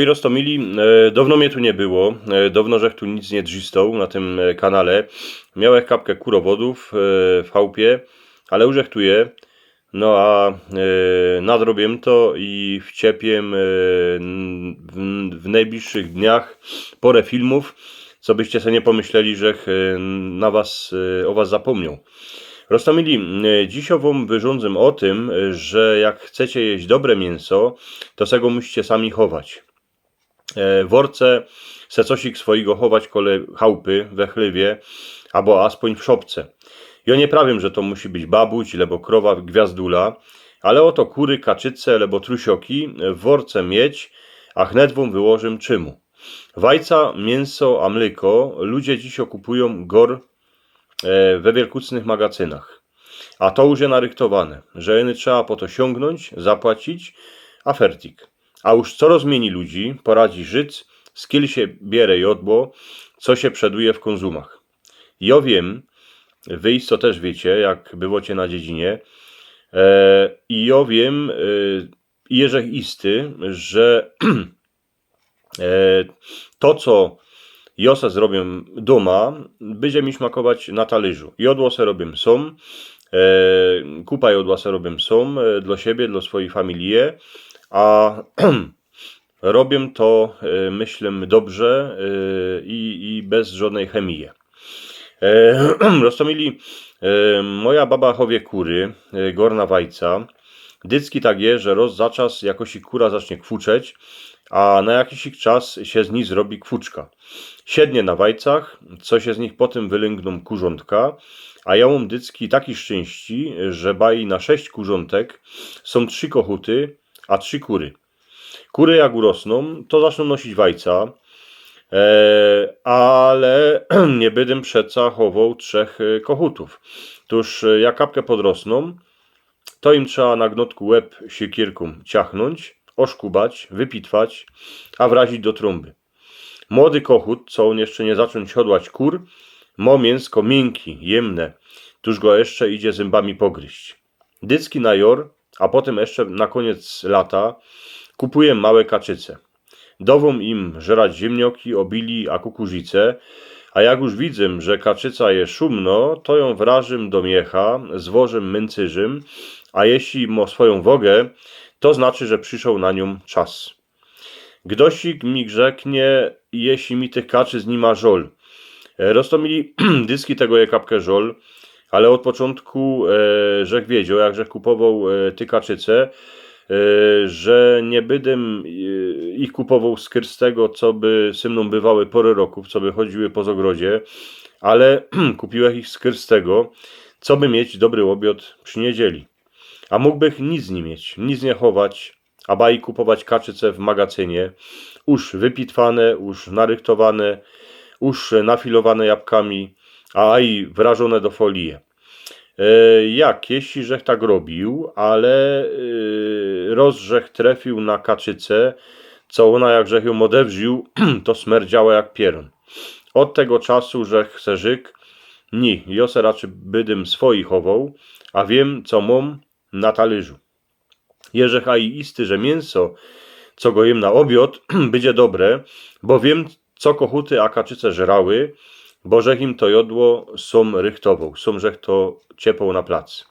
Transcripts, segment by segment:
I Rostomili, dawno mnie tu nie było, dawno żech tu nic nie drzistał na tym kanale. Miałech kapkę kurowodów w chałupie, ale już tu je. No a nadrobię to i wciepiem w najbliższych dniach porę filmów, co byście sobie nie pomyśleli, żech o was zapomniał. Rostomili, dziś wam wyrządzę o tym, że jak chcecie jeść dobre mięso, to se go musicie sami chować. Worce se cosik swojego chować kole chałupy we chlewie, albo aspoń w szopce. Ja nie prawię, że to musi być babuć, lebo krowa gwiazdula, ale oto kury, kaczyce, lebo trusioki w worce mieć, a chnet wam wyłożę czymu. Wajca, mięso a mleko ludzie dziś kupują gor we wielkucnych magazynach. A to już jest narychtowane, że jeny trzeba po to sięgnąć, zapłacić, a fertik. A już co rozmieni ludzi, poradzi Żyd, z kiel się bierze jodło, co się przeduje w konzumach. Ja wiem, wy to też wiecie, jak bywocie na dziedzinie, i ja wiem, i jeżech isty, że to, co ja se zrobię doma, będzie mi smakować na talerzu. Jodło se robię sam, kupa jodła se robię sam, dla siebie, dla swojej familii, a robię to, myślę, dobrze i bez żadnej chemii. Rostomili, moja baba chowie kury, gorna wajca. Dycki tak je, że roz za czas jakoś kura zacznie kwuczeć, a na jakiś czas się z nich zrobi kwuczka. Siednie na wajcach, co się z nich potem wylęgną kurzątka, a ja mam dycki taki szczęści, że bai na 6 kurzątek są 3 kochuty, a 3 kury. Kury jak urosną, to zaczną nosić wajca, ale nie będę przeca chował 3 kochutów. Tuż jak kapkę podrosną, to im trzeba na gnotku łeb siekierką ciachnąć, oszkubać, wypitwać, a wrazić do trąby. Młody kochut, co on jeszcze nie zacząć hodłać kur, ma mięsko miękki, jemne, tuż go jeszcze idzie zębami pogryźć. Dycki na jor, a potem jeszcze na koniec lata kupuję małe kaczyce. Dową im żerać ziemnioki, obili, a kukurzyce, a jak już widzę, że kaczyca je szumno, to ją wrażym do miecha, zwożem męcyżym, a jeśli ma swoją wogę, to znaczy, że przyszedł na nią czas. Gdosik mi grzeknie, jeśli mi tych kaczyc nie ma żol. Rostomili dyski tego je kapkę żol, ale od początku żech wiedział, jak żech kupował ty kaczyce, że nie bydem ich kupował z tego, co by ze mną bywały pory roków, co by chodziły po zagrodzie, ale kupiłem ich z tego, co by mieć dobry obiad przy niedzieli. A mógłbych nic nie mieć, nic nie chować, a baj kupować kaczyce w magazynie, już wypitwane, już narychtowane, już nafilowane jabłkami, a i wrażone do folii. Jak, jeśli żech tak robił, ale rozżech trafił na kaczycę, co ona jak żech ją odewrził, to smerdziała jak pierun. Od tego czasu żech se żyk, nie, ja se raczej bydym swoich chował, a wiem, co mam na talerzu. Jeżech a i isty, że mięso, co go jem na obiad, będzie dobre, bo wiem, co kochuty a kaczyce żerały, bo żech im to jodło som rychtował, som żech to ciepał na plac.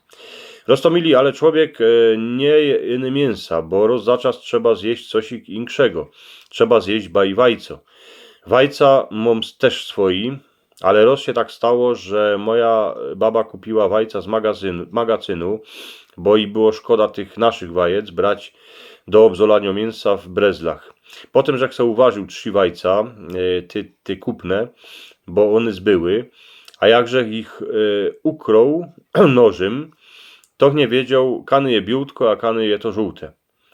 Rostomili, ale człowiek nie je inny mięsa, bo roz za czas trzeba zjeść coś inkszego. Trzeba zjeść baj wajco. Wajca mam też swoi, ale roz się tak stało, że moja baba kupiła wajca z magazynu, bo i było szkoda tych naszych wajec brać do obzolania mięsa w brezlach. Potem, że se uważył 3 wajca, ty kupne, bo one zbyły, a jakże ich ukrął nożem, to nie wiedział, kany je białtko, a kany je to żółte.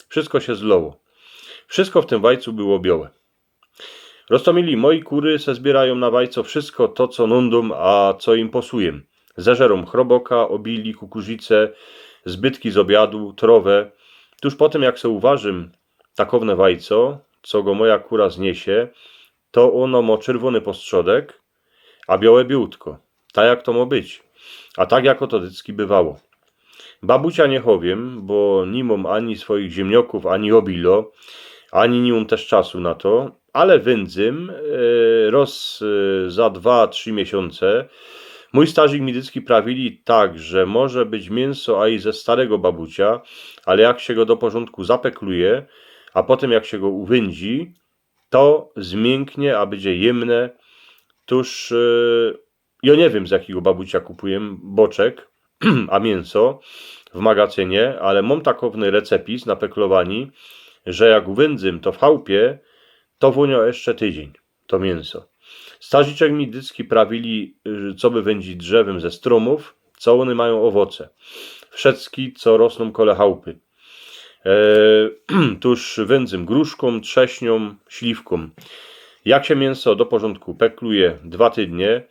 Wszystko się zloło. Wszystko w tym wajcu było białe. Rostomili, moi kury se zbierają na wajco wszystko to, co nundą, a co im posujem. Zeżerą chroboka, obili, kukurzyce, zbytki z obiadu, trowę. Tuż potem, jak se uważym takowne wajco, co go moja kura zniesie, to ono ma czerwony postrzodek, a białe białtko. Tak jak to ma być. A tak jako to dycki bywało. Babucia nie chowiem, bo nie mam ani swoich ziemnioków, ani obilo, ani nie mam też czasu na to, ale wędzym roz za 2-3 miesiące. Mój strażnik medycki prawili tak, że może być mięso a i ze starego babucia, ale jak się go do porządku zapekluje, a potem jak się go uwędzi, to zmięknie, a będzie jemne. Tuż ja nie wiem, z jakiego babucia kupuję boczek, a mięso w magazynie, ale mam takowny recepis na peklowani, że jak uwędzym to w chałupie, to wunio jeszcze tydzień, to mięso. Strażniczek medycki prawili, co by wędzić drzewem ze stromów, co one mają owoce. Wszystkie, co rosną kole chałupy. Tuż wędzym gruszką, trześnią, śliwką. Jak się mięso do porządku pekluje 2 tygodnie,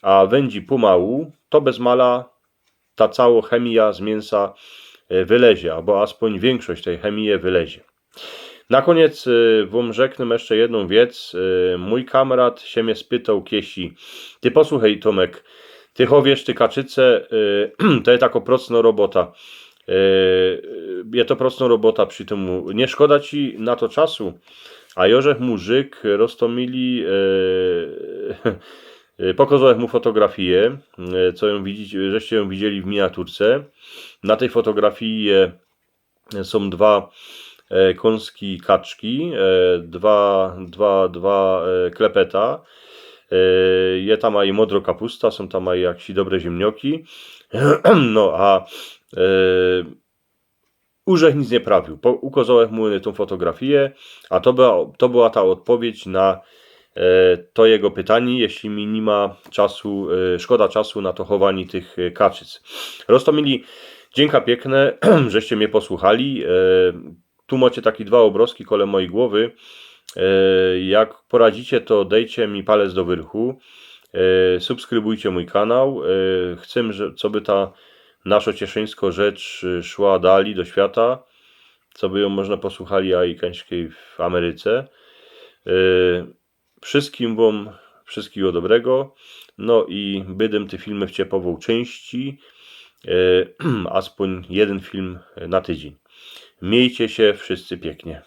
a wędzi pomału, to bez mala ta cała chemia z mięsa wylezie, albo aspoň większość tej chemii wylezie. Na koniec wam rzeknę jeszcze jedną wiec. Mój kamrat się mnie spytał kiesi, ty posłuchaj Tomek, ty chowiesz ty kaczyce, to jest taka procna robota. Je to procna robota przy tym, nie szkoda ci na to czasu. A Jorzech Murzyk roztomili pokazałem mu fotografię, co ją widzicie, żeście ją widzieli w miniaturce. Na tej fotografii są 2 kąski kaczki, dwa klepeta. Je tam i modro kapusta, są tam i jakieś dobre ziemnioki. No a Urzech nic nie prawił. Ukazałem mu tą fotografię, a to była ta odpowiedź na to jego pytanie, jeśli mi nie ma czasu, szkoda czasu na to chowanie tych kaczyc. Roztomili, dzięki piękne, żeście mnie posłuchali. Tu macie takie 2 obrazki kole mojej głowy. Jak poradzicie, to dejcie mi palec do wyrchu. Subskrybujcie mój kanał. Chcę, co by ta nasza cieszyńska rzecz szła dalej do świata, co by ją można posłuchali a i kańskiej w Ameryce. Wszystkim wam wszystkiego dobrego. No i bydem te filmy wciepował części, aspoň jeden film na tydzień. Miejcie się wszyscy pięknie.